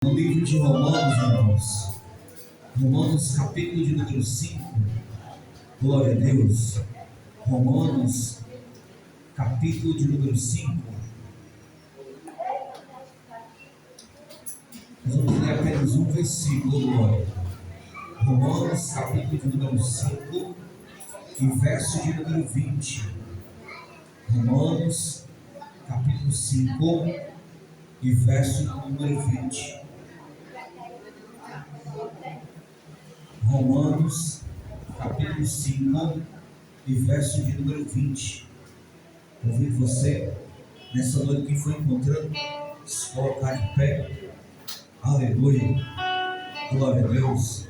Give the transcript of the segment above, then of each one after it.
No livro de Romanos, irmãos, Romanos capítulo de número 5, glória a Deus. Romanos capítulo de número 5. Nós vamos ler apenas um versículo, glória. Romanos capítulo de número 5 e verso de número 20. Romanos capítulo 5 e verso de número 20. Romanos capítulo 5 e verso de número 20. Convido você nessa noite que foi encontrando, se colocar de pé. Aleluia, glória a Deus.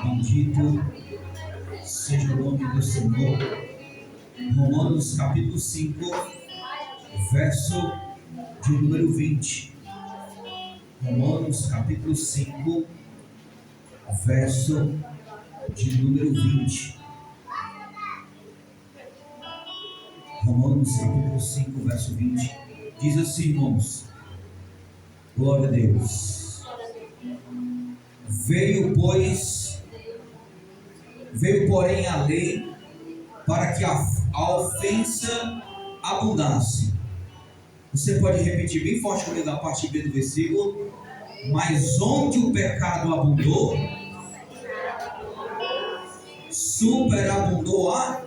Bendito seja o nome do Senhor. Romanos capítulo 5, verso de número 20. Romanos capítulo 5, verso de número 20. Romanos capítulo 5, verso 20. Diz assim, irmãos. Glória a Deus. Veio, porém, a lei para que a ofensa abundasse. Você pode repetir bem forte comigo a parte B do versículo. Mas onde o pecado abundou, superabundou a...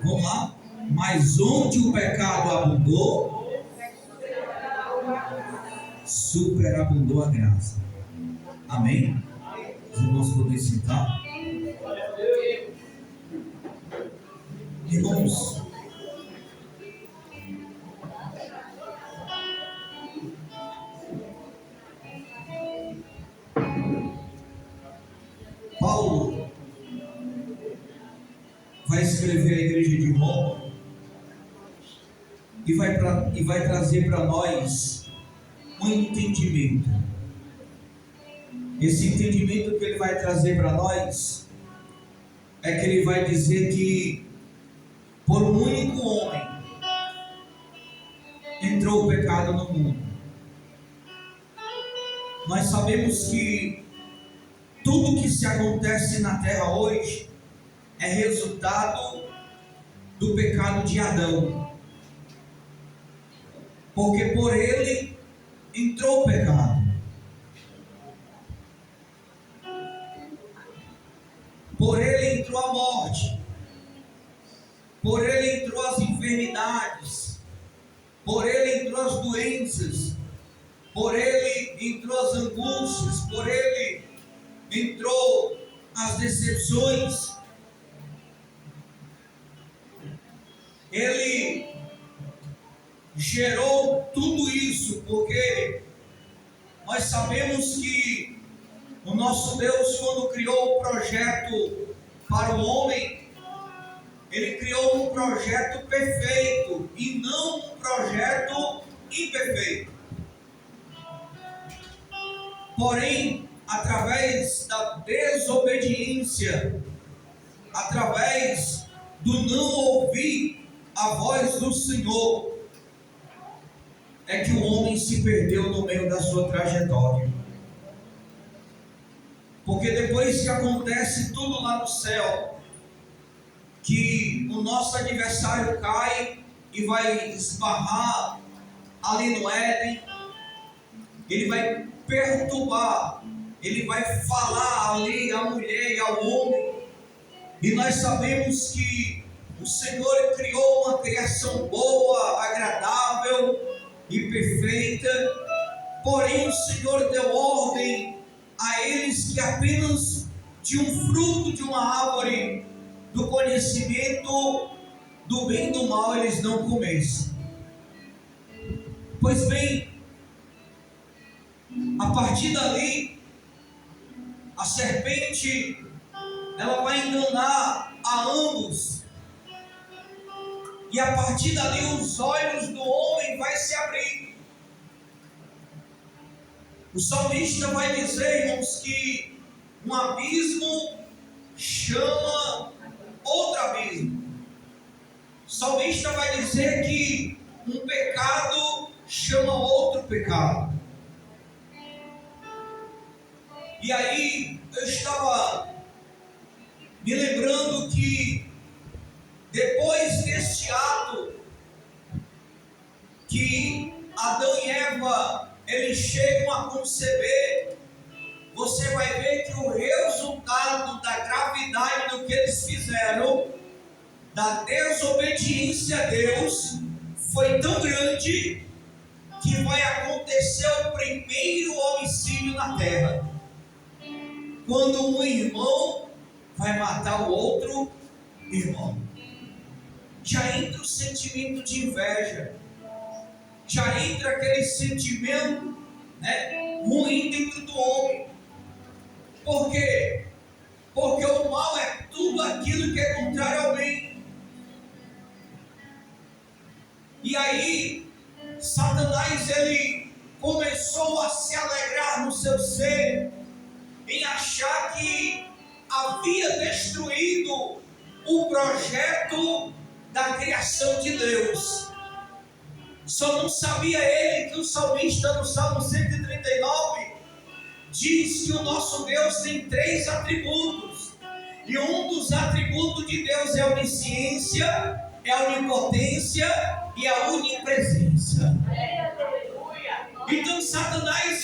Vamos lá. Mas onde o pecado abundou, superabundou a graça. Amém? Os irmãos podem sentar. Irmãos, Paulo vai escrever à igreja de Roma e vai trazer para nós um entendimento. Esse entendimento que ele vai trazer para nós é que ele vai dizer que por um único homem entrou o pecado no mundo. Nós sabemos que tudo que se acontece na terra hoje é resultado do pecado de Adão. Porque por ele entrou o pecado. Por ele entrou a morte. Por ele entrou as enfermidades. Por ele entrou as doenças. Por ele entrou as angústias. Por ele entrou as decepções. Ele gerou tudo isso porque nós sabemos que o nosso Deus, quando criou o projeto para o homem, ele criou um projeto perfeito e não um projeto imperfeito. Porém, através da desobediência, através do não ouvir a voz do Senhor, é que o homem se perdeu no meio da sua trajetória. Porque depois que acontece tudo lá no céu, que o nosso adversário cai e vai esbarrar ali no Éden, ele vai perturbar, ele vai falar ali à mulher e ao homem, e nós sabemos que o Senhor criou uma criação boa, agradável e perfeita, porém o Senhor deu ordem a eles que apenas de um fruto de uma árvore do conhecimento do bem e do mal eles não comessem. Pois bem, a partir dali, a serpente ela vai enganar a ambos, e a partir dali os olhos do homem vai se abrir. O salmista vai dizer, irmãos, que um abismo chama outro abismo. O salmista vai dizer que um pecado chama outro pecado. E aí eu estava me lembrando que depois deste ato que Adão e Eva eles chegam a conceber, você vai ver que o resultado da gravidade do que eles fizeram, da desobediência a Deus, foi tão grande que vai acontecer o primeiro homicídio na terra. Quando um irmão vai matar o outro irmão. Já entra o sentimento de inveja. Já entra aquele sentimento, ruim dentro do homem. Por quê? Porque o mal é tudo aquilo que é contrário ao bem. E aí, Satanás ele começou a se alegrar no seu ser, em achar que havia destruído o projeto da criação de Deus. Só não sabia ele que o salmista no Salmo 139 diz que o nosso Deus tem 3 atributos. E um dos atributos de Deus é a onisciência, é a onipotência e a onipresença. Então Satanás,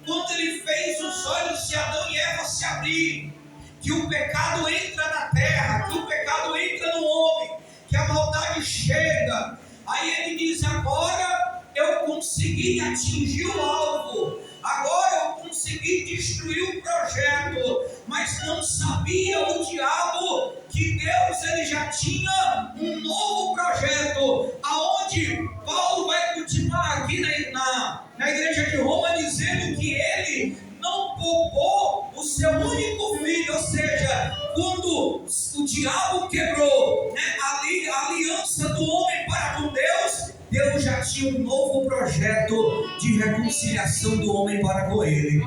quando ele fez os olhos de Adão e Eva se abrir, que o pecado entra na terra, que o pecado entra no homem, que a maldade chega, aí ele diz: agora eu consegui atingir o alvo, agora eu consegui destruir o projeto, mas não sabia o diabo que Deus ele já tinha um novo projeto, aonde Paulo vai continuar aqui na igreja de Roma dizendo que ele não poupou o seu único filho, ou seja, quando o diabo quebrou a aliança do homem para com Deus, Deus já tinha um novo projeto de reconciliação do homem para com ele.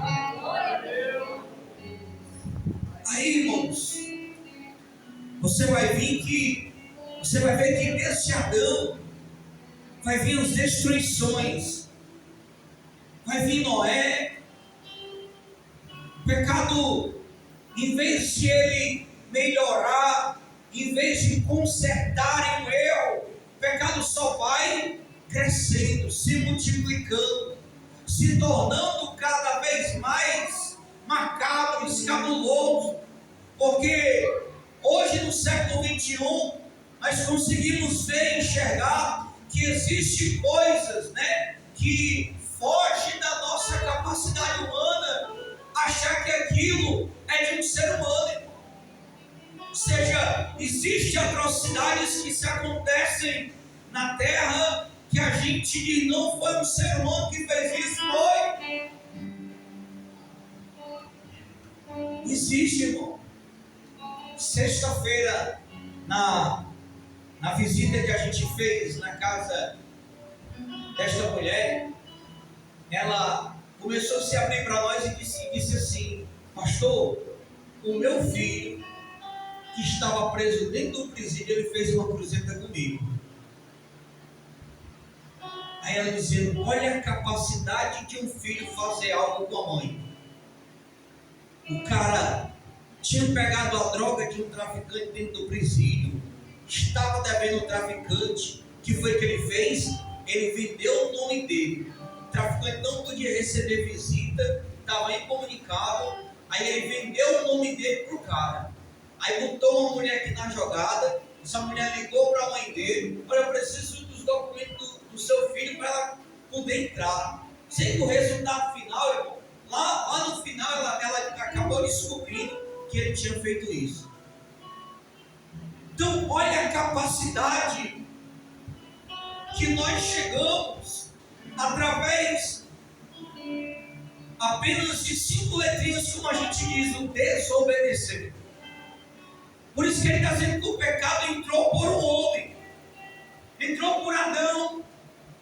Aí, irmãos, você vai ver que desde Adão vai vir as destruições, vai vir Noé. O pecado, em vez de ele melhorar, em vez de consertar o erro, o pecado só vai crescendo, se multiplicando, se tornando cada vez mais macabro, escabuloso, porque hoje no século 21 nós conseguimos ver e enxergar que existem coisas que fogem da nossa capacidade humana, achar que aquilo é de um ser humano. Ou seja, existem atrocidades que se acontecem na terra que a gente diz: não foi um ser humano que fez isso, foi. Existe, irmão. Sexta-feira, na visita que a gente fez na casa desta mulher, ela começou a se abrir para nós e disse assim: pastor, o meu filho que estava preso dentro do presídio, ele fez uma cruzeta comigo. Aí ela dizendo: olha a capacidade de um filho fazer algo com a mãe. O cara tinha pegado a droga de um traficante dentro do presídio, estava devendo o traficante. O que foi que ele fez? Ele vendeu o nome dele. O traficante não podia receber visita, estava incomunicável. Aí ele vendeu o nome dele para o cara. Aí botou uma mulher aqui na jogada. Essa mulher ligou para a mãe dele: olha, eu preciso dos documentos do seu filho para ela poder entrar. Sei que o resultado final, irmão, lá no final ela acabou descobrindo que ele tinha feito isso. Então olha a capacidade que nós chegamos através apenas de 5 letrinhas, como a gente diz, o desobedecer. Por isso que ele está dizendo que o pecado entrou por um homem, entrou por Adão,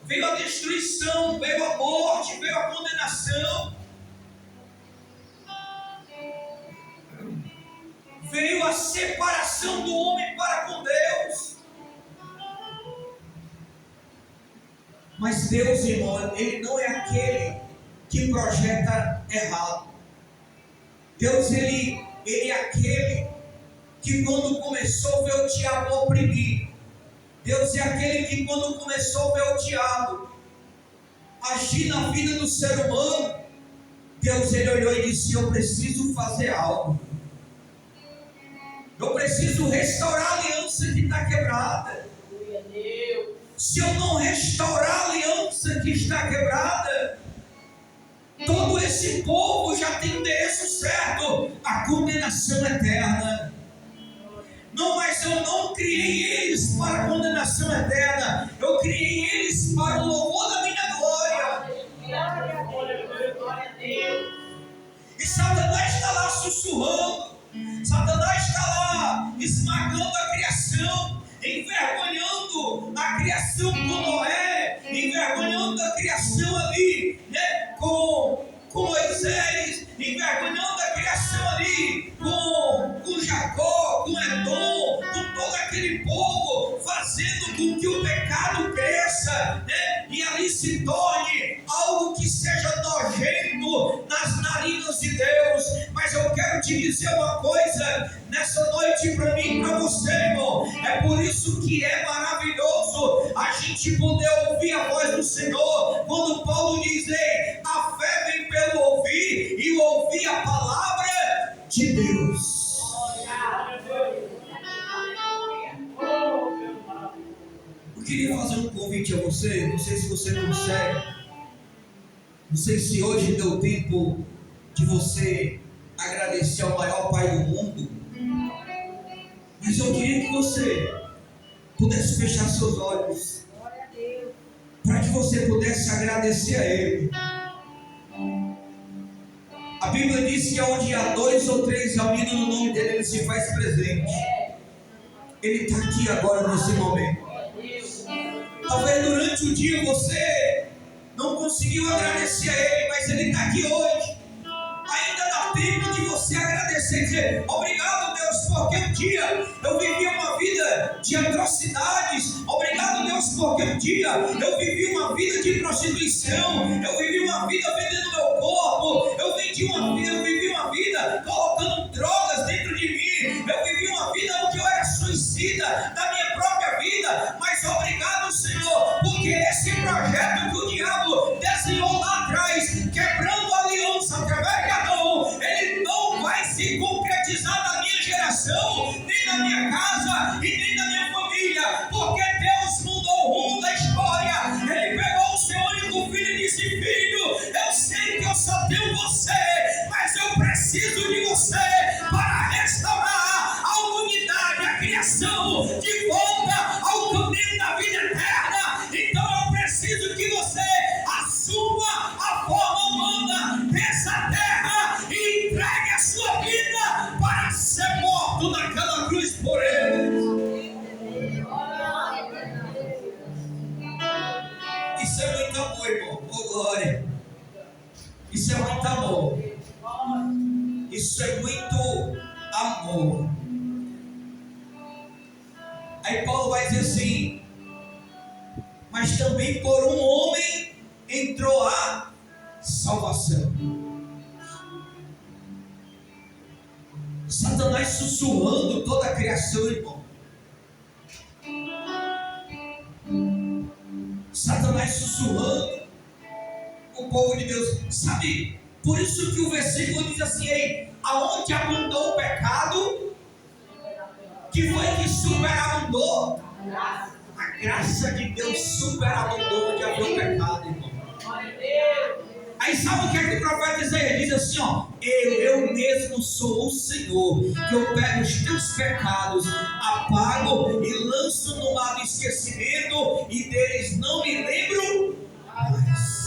veio a destruição, veio a morte, veio a condenação, veio a separação do homem para com Deus. Mas Deus, irmão, Ele não é aquele que projeta errado. Deus, ele é aquele que quando começou ver o diabo oprimir, Deus é aquele que quando começou ver o diabo agir na vida do ser humano, Deus, ele olhou e disse: eu preciso fazer algo. Eu preciso restaurar a aliança que está quebrada. Se eu não restaurar a aliança que está quebrada, todo esse povo já tem endereço certo: a condenação eterna. Não, mas eu não criei eles para a condenação eterna. Eu criei eles para o louvor da minha glória. E Satanás está lá sussurrando. Satanás está lá esmagando a criação, envergonhando a criação com Noé, envergonhando a criação ali, né, com Moisés, envergonhando a criação ali com Jacó, com Edom, com todo aquele povo, fazendo com que o pecado cresça, né, e ali se torne algo que seja nojento nas narinas de Deus. Mas eu quero te dizer uma coisa nessa noite para mim e para você, irmão. É por isso que é maravilhoso a gente poder ouvir a voz do Senhor. Quando Paulo diz: ei, a fé vem pelo ouvir, e ouvir a palavra de Deus. Eu queria fazer um convite a você. Não sei se você consegue. Não sei se hoje deu tempo de você agradecer ao maior Pai do mundo, mas eu queria que você pudesse fechar seus olhos, para que você pudesse agradecer a Ele. A Bíblia diz que onde há 2 ou 3 reunidos no nome dele, Ele se faz presente. Ele está aqui agora nesse momento. Talvez durante o dia você não conseguiu agradecer a Ele, mas Ele está aqui hoje. Ainda dá tempo de você agradecer e dizer: obrigado, Deus, porque um dia eu vivi uma vida de atrocidades. Obrigado, Deus, porque um dia eu vivi uma vida de prostituição. Eu vivi uma vida vendendo meu corpo. Eu vivi uma vida colocando drogas dentro de mim. Eu vivi uma vida onde eu era suicida da minha própria vida. Mas obrigado, Senhor, porque esse projeto que o diabo desenhou lá atrás, quebrando a aliança através de Adão, ele não vai se concretizar na minha geração, nem na minha casa e nem na minha família, porque Deus mudou o rumo da história. Ele pegou o seu único filho e disse: filho, eu sei que eu só tenho você, mas eu preciso de você para restaurar a humanidade, a criação, de volta ao caminho da vida eterna. Então eu preciso que você assuma a forma humana dessa terra e entregue a sua vida para ser morto naquela cruz por ele. Isso é muito amor, irmão. Oh, glória. Isso é muito amor. Isso é muito amor. Aí Paulo vai dizer assim: mas também por um homem entrou a salvação. Satanás sussurrando toda a criação, irmão. Satanás sussurrando o povo de Deus. Sabe, por isso que o versículo diz assim: ei, aonde abundou o pecado, que foi que superabundou? A graça de Deus superabundou onde havia o pecado, irmão. Aí sabe o que é que o profeta Isaías diz assim, ó: eu mesmo sou o Senhor, que eu pego os teus pecados, apago e lanço no mar do esquecimento, e deles não me lembro mais.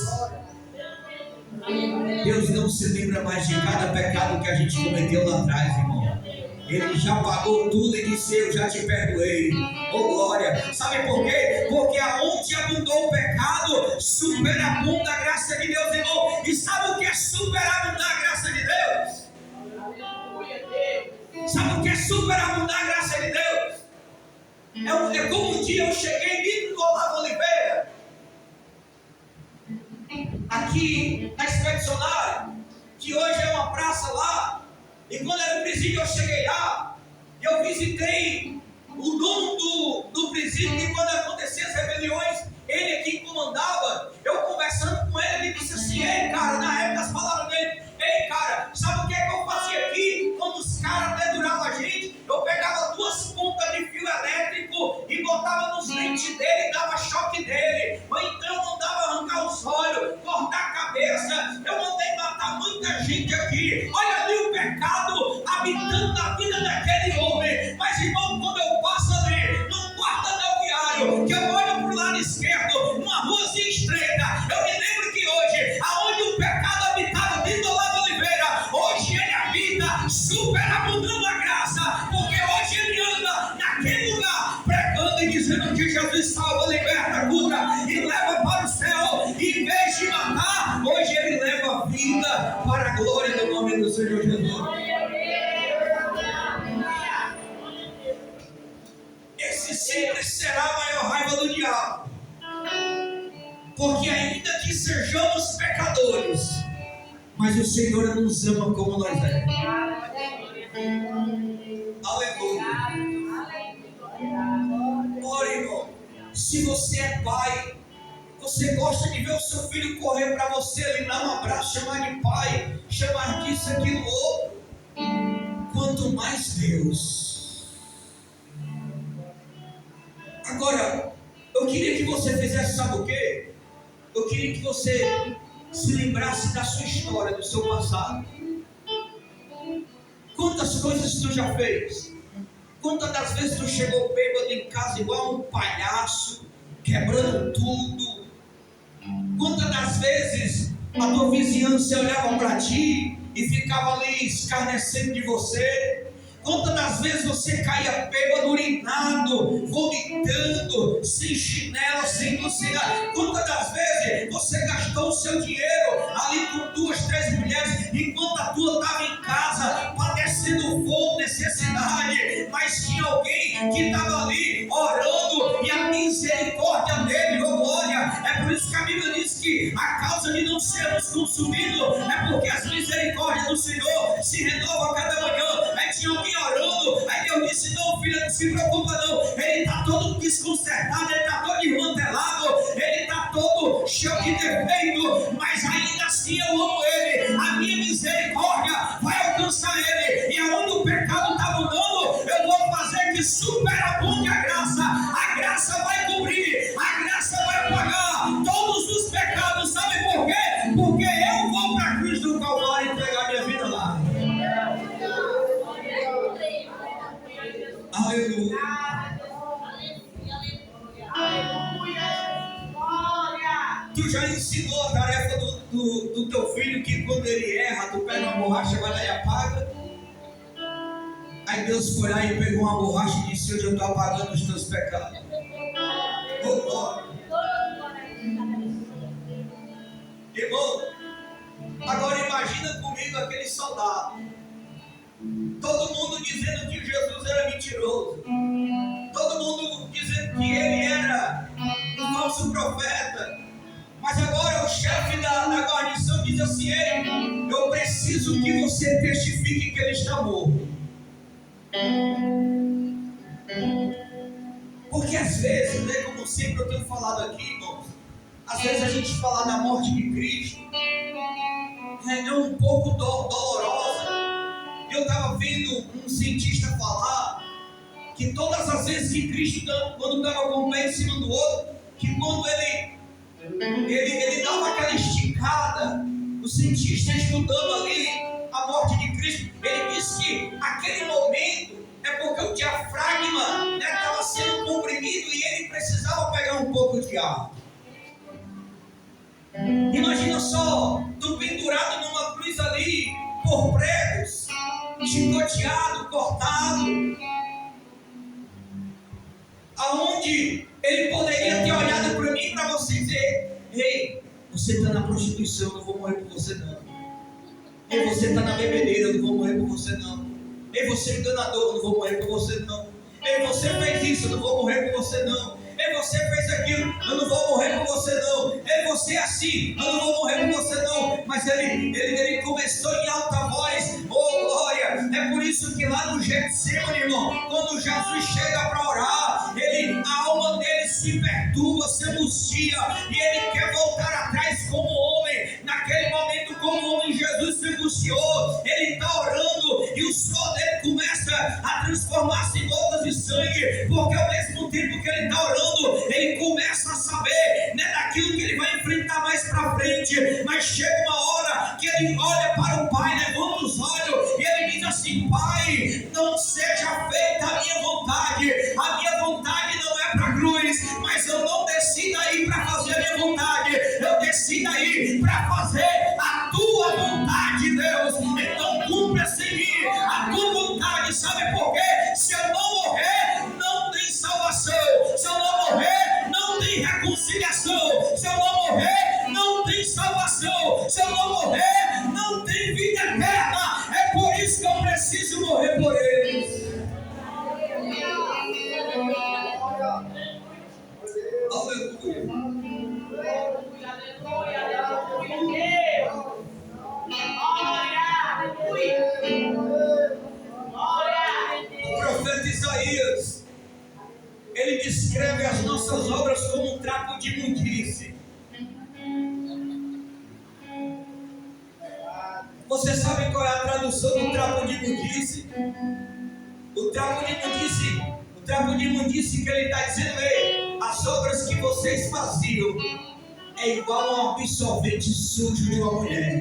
Deus não se lembra mais de cada pecado que a gente cometeu lá atrás, irmão. Ele já pagou tudo e disse: eu já te perdoei. Oh, glória. Sabe por quê? Porque aonde abundou o pecado, superabunda a graça de Deus, irmão. E sabe o que é superabundar a graça de Deus? Sabe o que é superabundar a graça de Deus? É como um dia eu cheguei ali no Olavo Oliveira, aqui na Expedicionária, que hoje é uma praça lá, E quando era no presídio, eu cheguei lá, e eu visitei o dono do presídio, e quando aconteciam as rebeliões, ele aqui comandava. Eu conversando com ele, ele disse assim: ei, cara, na época as palavras dele: ei, cara, sabe o que é que eu fazia aqui? Quando os caras deduravam a gente, eu pegava 2 pontas de fio elétrico e botava nos dentes dele, dava choque nele. Ou então eu mandava arrancar os olhos, cortar a cabeça. Eu mandei matar muita gente aqui. Olha ali o pecado habitando na vida daquele homem. Mas, irmão, quando eu passo ali num quarto anuviário, que eu olho para o lado esquerdo, numa ruazinha estreita, eu me lembro que hoje, aonde o pecado habitava dentro do Lago Oliveira, hoje ele habita superabundando a graça, porque hoje ele anda naquele lugar pregando e dizendo que Jesus salva, liberta, cura e leva para o céu. E em vez de matar, hoje ele leva a vida para a glória do nome do Senhor Jesus. Esse sempre será a maior raiva do diabo, porque ainda que sejamos pecadores, mas o Senhor nos ama como nós é. Aleluia. Ora, irmão, se você é pai, você gosta de ver o seu filho correr para você, lhe dar um abraço, chamar de pai, chamar disso, aquilo, outro. Quanto mais Deus. Agora, eu queria que você fizesse, sabe o quê? Eu queria que você se lembrasse da sua história, do seu passado. Quantas coisas tu já fez? Quantas das vezes tu chegou bêbado em casa igual um palhaço, quebrando tudo? Quantas das vezes a tua vizinhança olhava para ti e ficava ali escarnecendo de você? Quantas das vezes você caía bêbado, urinado, vomitando, sem chinelo, sem docilhar? Quantas das vezes você gastou o seu dinheiro ali com 2, 3 mulheres, enquanto a tua estava em casa, padecendo fome, necessidade, mas tinha alguém que estava ali orando e a misericórdia dele, oh glória. É por isso que a Bíblia diz que a causa de não sermos consumidos é porque as misericórdias do Senhor se renovam a cada manhã. Aí tinha alguém orando, aí Deus disse: não, filha, não se preocupa não, ele está todo desconcertado, ele está todo desmantelado, ele está todo cheio de defeito, mas ainda assim eu amo ele, a minha misericórdia vai alcançar ele, e aonde o pecado está mudando, eu vou fazer que superabunde a graça vai cobrir, a graça vai pagar todos os pecados. Sabe por quê? Porque eu vou para a cruz do Calvário entregar minha vida lá. Aleluia. Tu já ensinou a tarefa do teu filho que quando ele erra, tu pega uma borracha, vai lá e apaga? Aí Deus foi lá e pegou uma borracha e disse: hoje eu estou apagando os teus pecados. Irmão, agora imagina comigo aquele soldado. Todo mundo dizendo que Jesus era mentiroso. Todo mundo dizendo que ele era um falso profeta. Mas agora o chefe da guarnição diz assim: ei, eu preciso que você testifique que ele está morto. Porque às vezes, né, como sempre eu tenho falado aqui, irmãos, às vezes a gente fala da morte de Cristo é um pouco dolorosa. Eu estava vendo um cientista falar que todas as vezes que Cristo, quando estava com um pé em cima do outro, que quando ele dava aquela esticada, o cientista estudando ali a morte de Cristo, ele disse que aquele momento é porque o diafragma estava sendo comprimido e ele precisava pegar um pouco de ar. Imagina só, tu pendurado numa cruz ali, por pregos, chicoteado, cortado, aonde ele poderia ter olhado para mim e para você e dizer: ei, você está na prostituição, eu não vou morrer por você não. Ei, você está na bebedeira, eu não vou morrer por você não. Ei, você é enganador, eu não vou morrer por você não. Ei, você fez isso, eu não vou morrer por você não. Ei, você fez aquilo, eu não vou morrer por você não. Ei, você é assim, eu não vou morrer por você não. Mas ele começou em alta voz: oh glória, Tanto que lá no Getsemane, irmão, quando Jesus chega para orar, a alma dele se perturba, se angustia, e ele quer voltar atrás como homem. Naquele momento, como homem, Jesus se angustiou, ele está orando, e o suor dele começa a transformar-se em gotas de sangue, porque ao mesmo tempo que ele está orando, ele começa a saber, né, daquilo que ele vai enfrentar mais para frente. Mas chega uma hora que ele olha para o Pai, levanta os olhos, e ele diz assim: Pai, não seja feita a minha vontade não é para a cruz, mas eu não desci daí para fazer a minha vontade, eu desci daí para fazer a tua vontade, Deus. Então cumpra-se em mim a tua vontade. Sabe por quê? Se eu não morrer, não tem salvação. Se eu não morrer, não tem reconciliação. Se eu não morrer, não tem salvação. Se eu não morrer, não tem vida eterna. É por isso que eu preciso morrer por eles. Aleluia. O profeta Isaías, ele descreve as nossas obras como um trapo de imundície. Você sabe qual é a tradução do trapo de imundície? O trapo de imundície que ele está dizendo é: as obras que vocês faziam é igual a um absorvente sujo de uma mulher,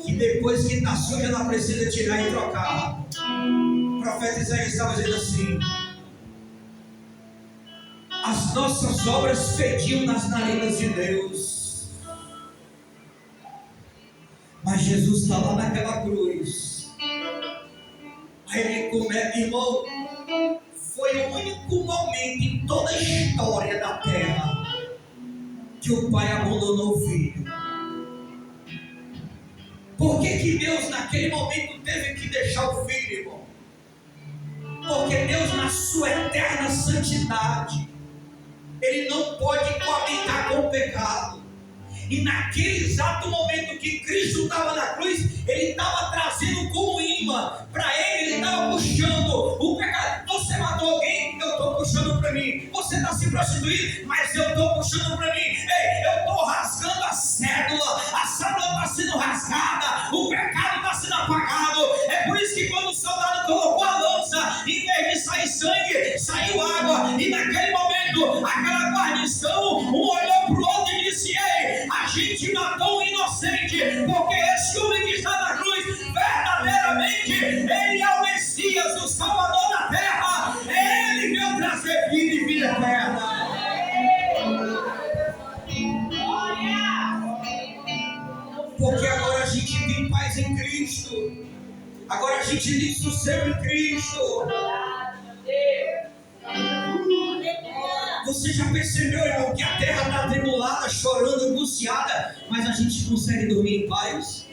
que depois que está suja ela precisa tirar e trocar. O profeta Isaías estava dizendo assim: as nossas obras fediam nas narinas de Deus, mas Jesus está lá naquela cruz. Aí ele começa, irmão, foi o único momento em toda a história da terra que o pai abandonou o filho. Por que Deus naquele momento teve que deixar o filho, irmão? Porque Deus, na sua eterna santidade, ele não pode coabitar com o pecado. E naquele exato momento que Cristo estava na cruz, ele estava trazendo como imã para ele estava puxando o pecado. Você matou alguém? Eu estou puxando para mim. Você está se prostituindo? Mas eu estou puxando para mim. Ei, eu estou rasgando a cédula está sendo rasgada, o pecado está sendo apagado. É por isso que quando o soldado colocou a lança, em vez de sair sangue, saiu água. E naquele momento, aquela guarnição, um olhou para o outro e disse: ei, a gente matou um inocente, porque esse homem que está na cruz, verdadeiramente, ele é o Messias, o Salvador da terra. Ele veio trazer vida e vida eterna. Porque agora a gente tem paz em Cristo, agora a gente tem sossego em Cristo. Você já percebeu, irmão, que a terra está tribulada, chorando, angustiada, mas a gente consegue dormir em paz?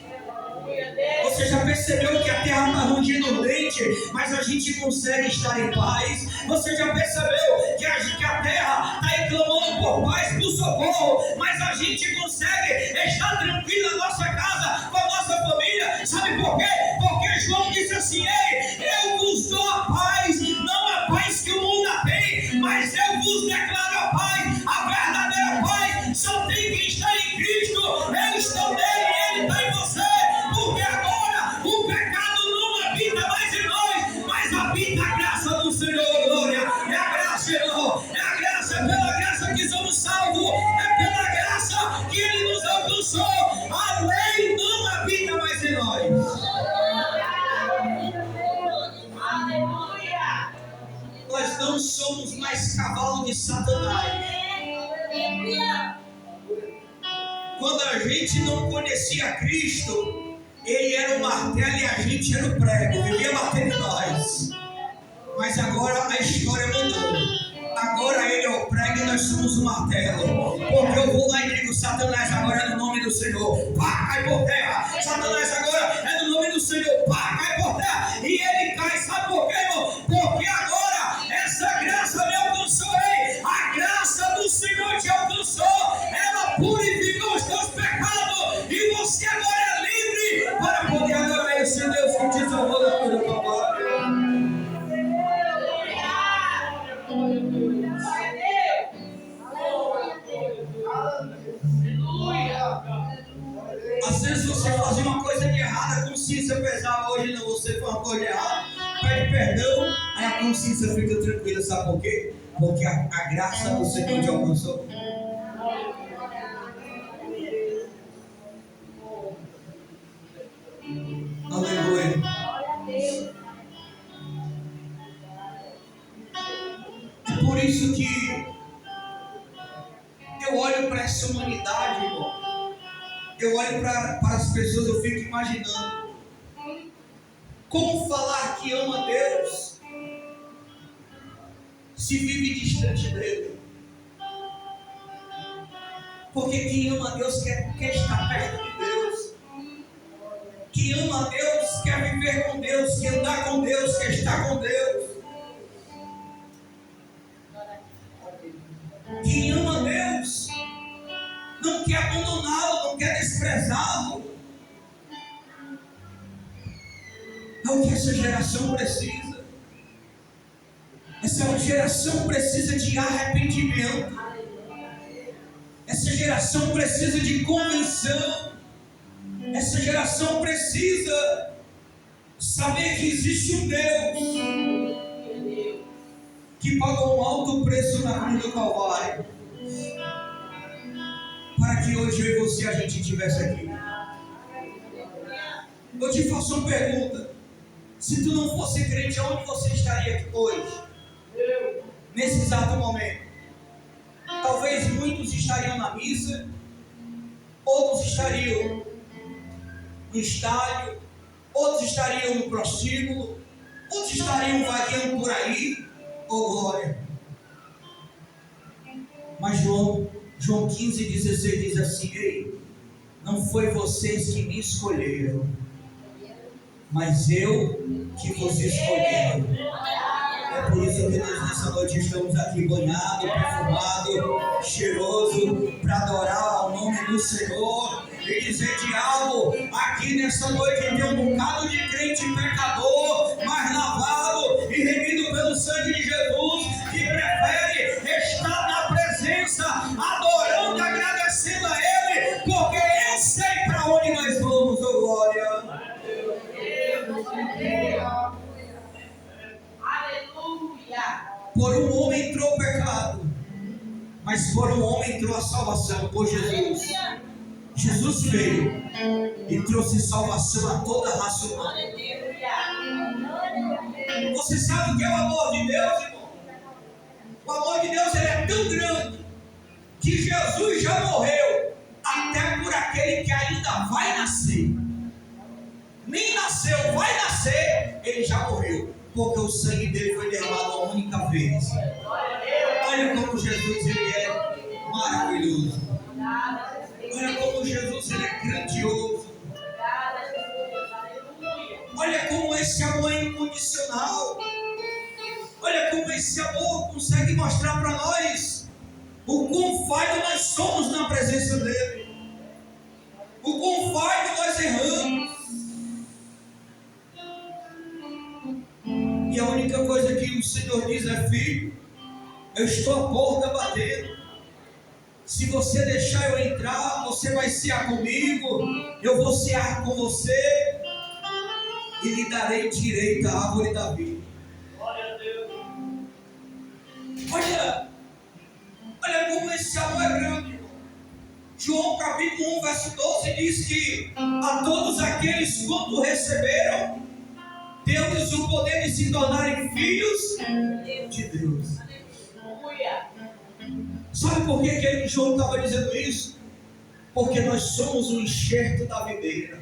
Você já percebeu que a terra está rangindo o dente, mas a gente consegue estar em paz? Você já percebeu que a terra está reclamando por paz, por socorro, mas a gente consegue estar tranquilo na nossa casa, com a nossa família? Sabe por quê? Porque João disse assim: ei, eu vos dou a paz, não a paz que o mundo tem, mas eu vos declaro a paz. A verdadeira paz só tem que estar em Cristo. Eu estou nele e ele está em você. Porque agora o pecado não habita mais em nós, mas habita a graça do Senhor. Glória! É a graça, irmão. É a graça, pela graça que somos salvos. É pela graça que Ele nos alcançou. A lei não habita mais em nós. Nós não somos mais cavalo de Satanás. Quando a gente não conhecia Cristo, Ele era o martelo e a gente era o prego, vivia batendo em nós. Mas agora a história mudou. Agora Ele é o prego e nós somos o martelo. Porque eu vou lá e digo: Satanás, agora é no nome do Senhor, pá, cai por terra. Satanás, agora é no nome do Senhor, pá, cai por terra. E ele cai, sabe por quê, irmão? Porque agora essa graça me alcançou. Ei, a graça do Senhor te alcançou. Ela purificou os teus pecados. E você agora é livre para poder adorar esse Deus que te salvou da tua Às vezes você fazia uma coisa de errada, a consciência pesava. Hoje não, você faz uma coisa de errada, pede perdão, aí a consciência fica tranquila. Sabe por quê? Porque a graça do Senhor te alcançou. Aleluia. É por isso que eu olho para essa humanidade, irmão. Eu olho para as pessoas, eu fico imaginando como falar que ama Deus se vive distante dele. Porque quem ama Deus quer estar perto de Deus. Quem ama Deus quer viver com Deus, quer andar com Deus, quer estar com Deus. Quem ama Deus não quer abandoná-lo, não quer desprezá-lo. É o que essa geração precisa. Essa geração precisa de arrependimento. Essa geração precisa de convenção. Essa geração precisa saber que existe um Deus que pagou um alto preço na cruz do Calvário para que hoje eu e você a gente estivesse aqui. Eu te faço uma pergunta: se tu não fosse crente, aonde você estaria aqui hoje? Nesse exato momento? Talvez muitos estariam na missa, outros estariam no estádio, outros estariam no prostíbulo, outros estariam vagueando por aí. Oh glória! Mas João 15:16 diz assim: ei, não foi vocês que me escolheram, mas eu que vos escolhi. É por isso que nós nessa noite estamos aqui banhados, perfumados, cheiroso, para adorar o nome do Senhor e dizer: diabo, aqui nessa noite tem um bocado de crente pecador, mas lavado e remido pelo sangue de Jesus, que prefere estar na presença, adorando, agradecendo a Ele, porque eu sei para onde nós vamos, oh glória. Por um homem entrou o pecado, mas por um homem entrou a salvação, por Jesus. Jesus veio e trouxe salvação a toda a raça humana. Você sabe o que é o amor de Deus, irmão? O amor de Deus ele é tão grande que Jesus já morreu até por aquele que ainda vai nascer. Nem nasceu, vai nascer, ele já morreu, porque o sangue dele foi derramado uma única vez. Olha como Jesus ele é maravilhoso. Olha como Jesus ele é grandioso. Olha como esse amor é incondicional. Olha como esse amor consegue mostrar para nós o quão falho nós somos na presença dele. O quão falho nós erramos. E a única coisa que o Senhor diz é: filho, eu estou à porta batendo. Se você deixar eu entrar, você vai cear comigo, eu vou cear com você e lhe darei direito à árvore da vida. Olha como esse amor é grande. João capítulo 1, verso 12 diz que a todos aqueles quanto receberam, deu-lhes o poder de se tornarem filhos de Deus. Sabe por que João estava dizendo isso? Porque nós somos o enxerto da videira.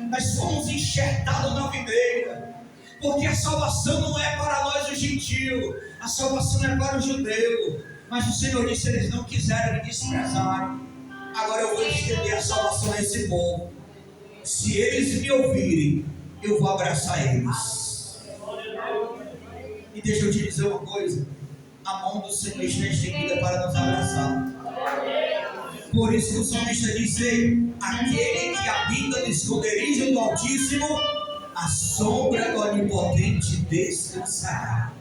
Nós somos enxertados na videira. Porque a salvação não é para nós os gentios, a salvação é para o judeu. Mas o Senhor disse: eles não quiseram me desprezar. Agora eu vou estender a salvação a esse povo. Se eles me ouvirem, eu vou abraçar eles. E deixa eu te dizer uma coisa: a mão do Senhor está estendida para nos abraçar. Por isso que o salmista disse: aquele que habita no esconderijo do Altíssimo, a sombra do Onipotente descansará.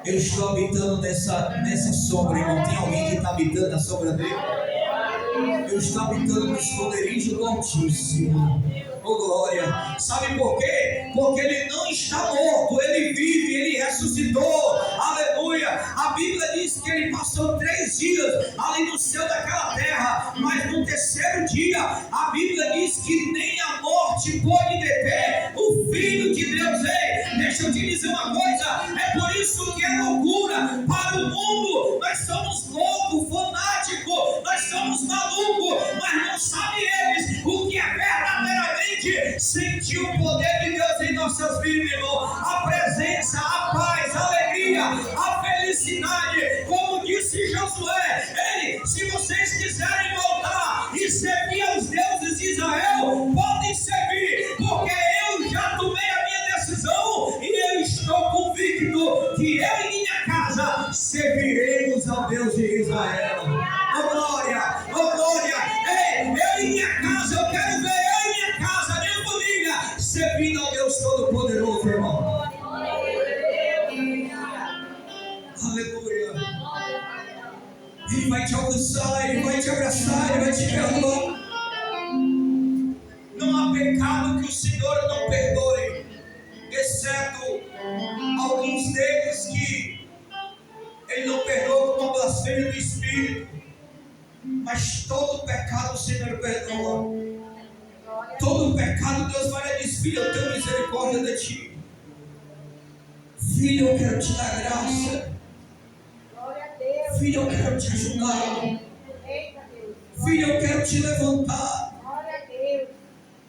Eu estou habitando nessa sombra, irmão. Tem alguém que está habitando na sombra dele? Eu estou habitando no esconderijo do Altíssimo. Oh, glória. Sabe por quê? Porque ele não está morto, ele vive, ele ressuscitou. Aleluia. A Bíblia diz que ele passou 3 dias ali no céu daquela terra, mas no terceiro dia a Bíblia diz que nem a morte pôde deter o Filho de Deus. Ei, deixa eu te dizer uma coisa, é por isso que é loucura para o mundo. Nós somos loucos, fanáticos, nós somos malucos, mas não sabem eles o que é verdadeiramente sentir o poder de Deus em nossas vidas, irmão. A presença, a paz, a alegria, a felicidade, como disse Josué. Ei, se vocês quiserem voltar e servir aos deuses de Israel, podem servir, porque eu já tomei a minha decisão e eu estou convicto que eu e minha casa serviremos ao Deus de Israel. Oh glória, oh glória. Ei, eu e minha casa, eu quero ver eu e minha casa, minha família, servindo ao Deus Todo-Poderoso, irmão. Aleluia. Ele vai te alcançar, ele vai te abraçar, ele vai te perdoar. Não há pecado que o Senhor não perdoe, exceto alguns deles que ele não perdoa, como a blasfêmia do Espírito. Mas todo pecado o Senhor perdoa. Todo pecado Deus vai e diz: filho, eu tenho misericórdia de ti. Filho, eu quero te dar graça. Filho, eu quero te ajudar. Filho, eu quero te levantar.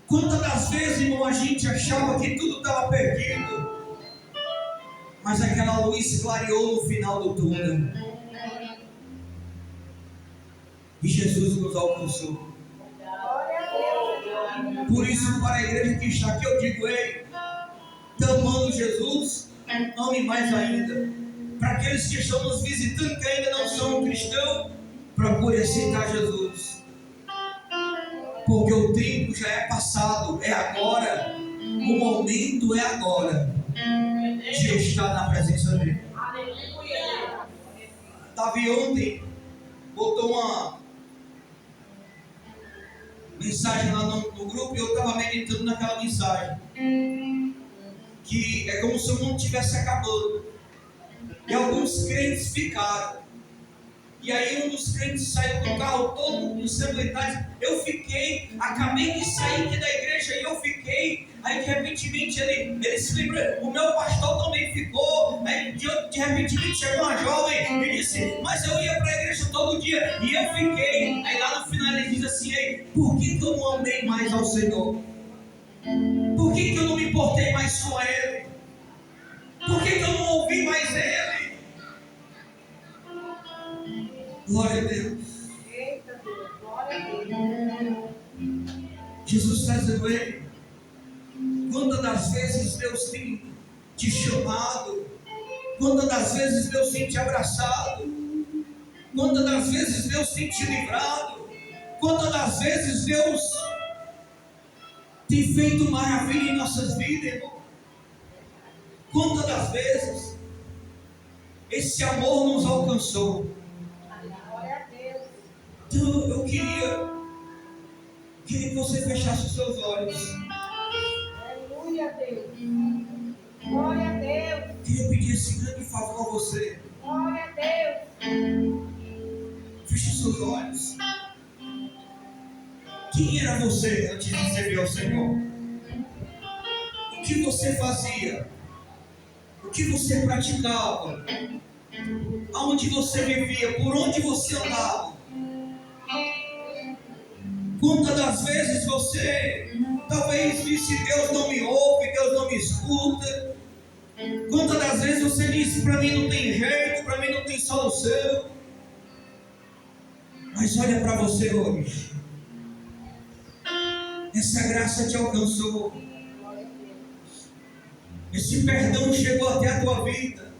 Quantas das vezes, irmão, a gente achava que tudo estava perdido, mas aquela luz clareou no final do túnel e Jesus nos alcançou. Por isso, para a igreja que está aqui, eu digo: ei, estão amando Jesus? Ame mais ainda. Para aqueles que estão nos visitando, que ainda não são cristãos, procure aceitar Jesus. Porque o tempo já é passado, é agora. O momento é agora de estar na presença dele. Davi ontem botou uma mensagem lá no grupo e eu estava meditando naquela mensagem. Que é como se o mundo estivesse acabando. E alguns crentes ficaram. E aí um dos crentes saiu do carro todo ensanguentado. Eu fiquei, acabei de sair aqui da igreja e eu fiquei. Aí de repente ele se lembrou, o meu pastor também ficou. Aí de repente chegou uma jovem e disse: mas eu ia para a igreja todo dia e eu fiquei. Aí lá no final ele diz assim: ei, por que eu não amei mais ao Senhor? Por que eu não me importei mais com Ele? Por que eu não ouvi mais Ele? Glória a Deus. Jesus está dizendo: ei, quantas das vezes Deus tem te chamado? Quantas das vezes Deus tem te abraçado? Quantas das vezes Deus tem te livrado? Quantas das vezes Deus tem feito maravilha em nossas vidas, irmão? Quantas das vezes esse amor nos alcançou? Então eu queria que você fechasse os seus olhos. Aleluia, Deus. Glória a Deus. Queria pedir esse grande favor a você. Glória a Deus. Feche os seus olhos. Quem era você antes de servir ao Senhor? O que você fazia? O que você praticava? Aonde você vivia? Por onde você andava? Quantas das vezes você talvez disse: Deus não me ouve, Deus não me escuta? Quantas das vezes você disse: para mim não tem jeito, para mim não tem solução? Mas olha para você hoje. Essa graça te alcançou. Esse perdão chegou até a tua vida.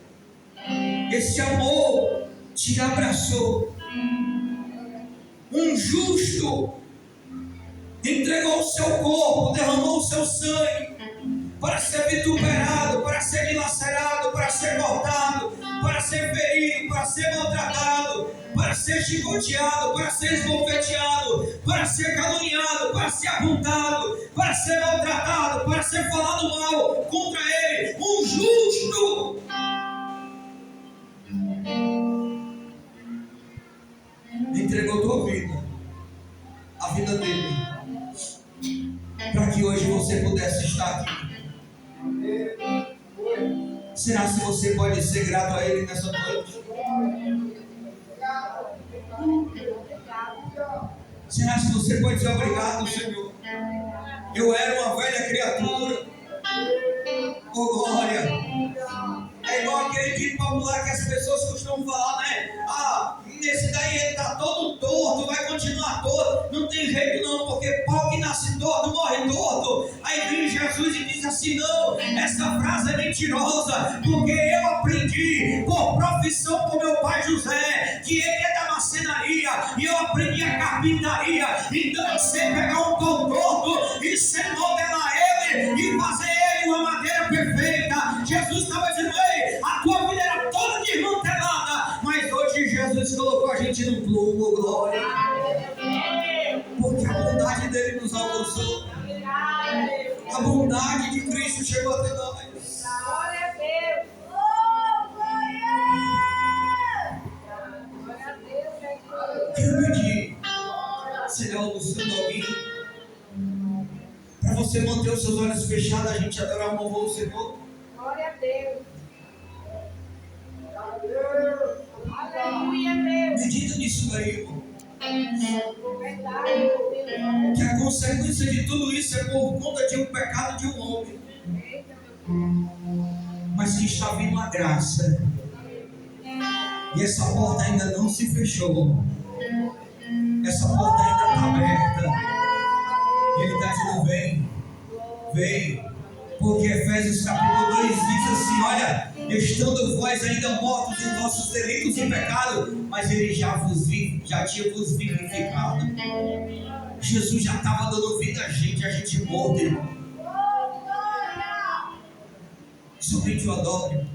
Esse amor te abraçou. Um justo entregou o seu corpo, derramou o seu sangue para ser vituperado, para ser dilacerado, para ser cortado, para ser ferido, para ser maltratado, para ser chicoteado, para ser esbofeteado, para ser caluniado, para ser apontado, para ser maltratado, para ser falado mal contra ele. Um justo entregou tua vida, a vida dele, para que hoje você pudesse estar aqui. Será se você pode ser grato a ele nessa noite? Será se você pode dizer obrigado, Senhor? Eu era uma velha criatura. Oh, glória! É igual aquele tipo popular que as pessoas costumam falar, né? Ah, esse daí ele está todo torto, vai continuar torto. Não tem jeito não, porque pau que nasce torto, morre torto. Aí vem Jesus e diz assim, não, essa frase é mentirosa, porque eu aprendi por profissão com meu pai José, que ele é da marcenaria, e eu aprendi a carpintaria. Então eu sei pegar um pau torto e sei modelar ele e fazer ele uma madeira perfeita. Jesus estava dizendo, ei, a tua vida era toda desmantelada, mas hoje Jesus colocou a gente no plumo, glória. Porque a bondade dele nos alcançou. A bondade de Cristo chegou até nós. Glória a Deus. Glória a Deus. Quero pedir, Senhor, Luciano alguém, para você manter os seus olhos fechados, a gente adorar um louvor ao Senhor. Glória a Deus. Aleluia, Deus. Medita nisso daí, irmão. Verdade, Deus. Que a consequência de tudo isso é por conta de um pecado de um homem, mas que está vindo a graça. E essa porta ainda não se fechou. Essa porta ainda está aberta. E ele está dizendo, vem, vem. Porque Efésios capítulo 2 diz assim, olha, estando vós ainda mortos em vossos delitos e pecados, mas ele já tinha vos vivificado. Jesus já estava dando vida a gente morto, irmão. Somente o adore.